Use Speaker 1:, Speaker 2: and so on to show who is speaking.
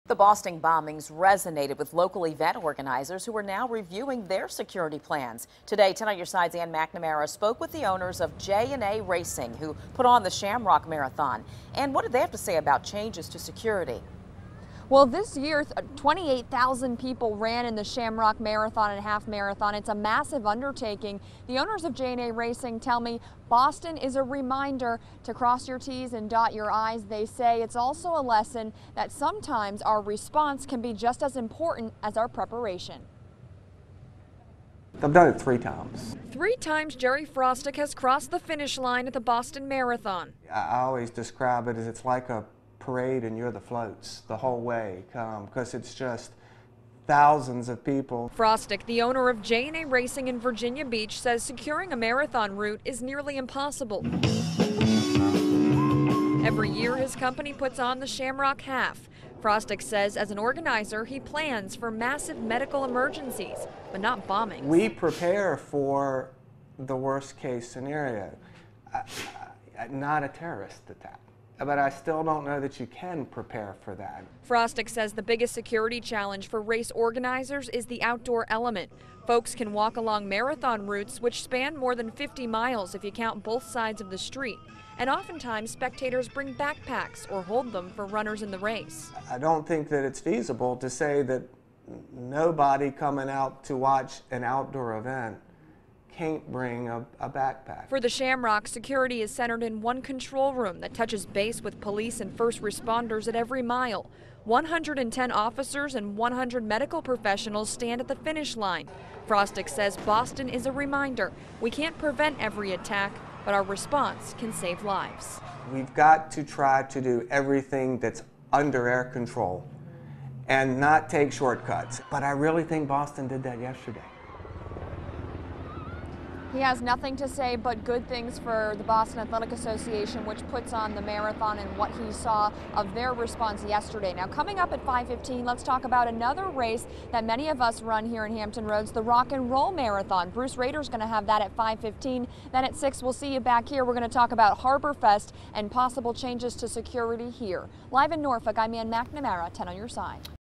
Speaker 1: The Boston bombings resonated with local event organizers who are now reviewing their security plans. Today, 10 on Your Side's Ann McNamara spoke with the owners of J&A Racing, who put on the Shamrock Marathon. And what did they have to say about changes to security?
Speaker 2: Well, this year, 28,000 people ran in the Shamrock Marathon and Half Marathon. It's a massive undertaking. The owners of J&A Racing tell me Boston is a reminder to cross your T's and dot your I's. They say it's also a lesson that sometimes our response can be just as important as our preparation.
Speaker 3: I've done it 3 times.
Speaker 2: 3 times Jerry Frostick has crossed the finish line at the Boston Marathon.
Speaker 3: I always describe it as it's like a parade and you're the floats the whole way, because it's just thousands of people.
Speaker 2: Frostick, the owner of J&A Racing in Virginia Beach, says securing a marathon route is nearly impossible. Every year his company puts on the Shamrock Half. Frostick says as an organizer he plans for massive medical emergencies, but not bombings.
Speaker 3: We prepare for the worst case scenario, not a terrorist attack. But I still don't know that you can prepare for that.
Speaker 2: Frostick says the biggest security challenge for race organizers is the outdoor element. Folks can walk along marathon routes which span more than 50 miles if you count both sides of the street. And oftentimes spectators bring backpacks or hold them for runners in the race.
Speaker 3: I don't think that it's feasible to say that nobody coming out to watch an outdoor event can't bring a backpack.
Speaker 2: For the Shamrock, security is centered in one control room that touches base with police and first responders at every mile. 110 officers and 100 medical professionals stand at the finish line. Frostick says Boston is a reminder. We can't prevent every attack, but our response can save lives.
Speaker 3: We've got to try to do everything that's under our control and not take shortcuts. But I really think Boston did that yesterday.
Speaker 2: He has nothing to say but good things for the Boston Athletic Association, which puts on the marathon, and what he saw of their response yesterday. Now, coming up at 5:15, let's talk about another race that many of us run here in Hampton Roads, the Rock and Roll Marathon. Bruce Rader's going to have that at 5:15. Then at 6, we'll see you back here. We're going to talk about Harbor Fest and possible changes to security here. Live in Norfolk, I'm Ann McNamara, 10 on Your Side.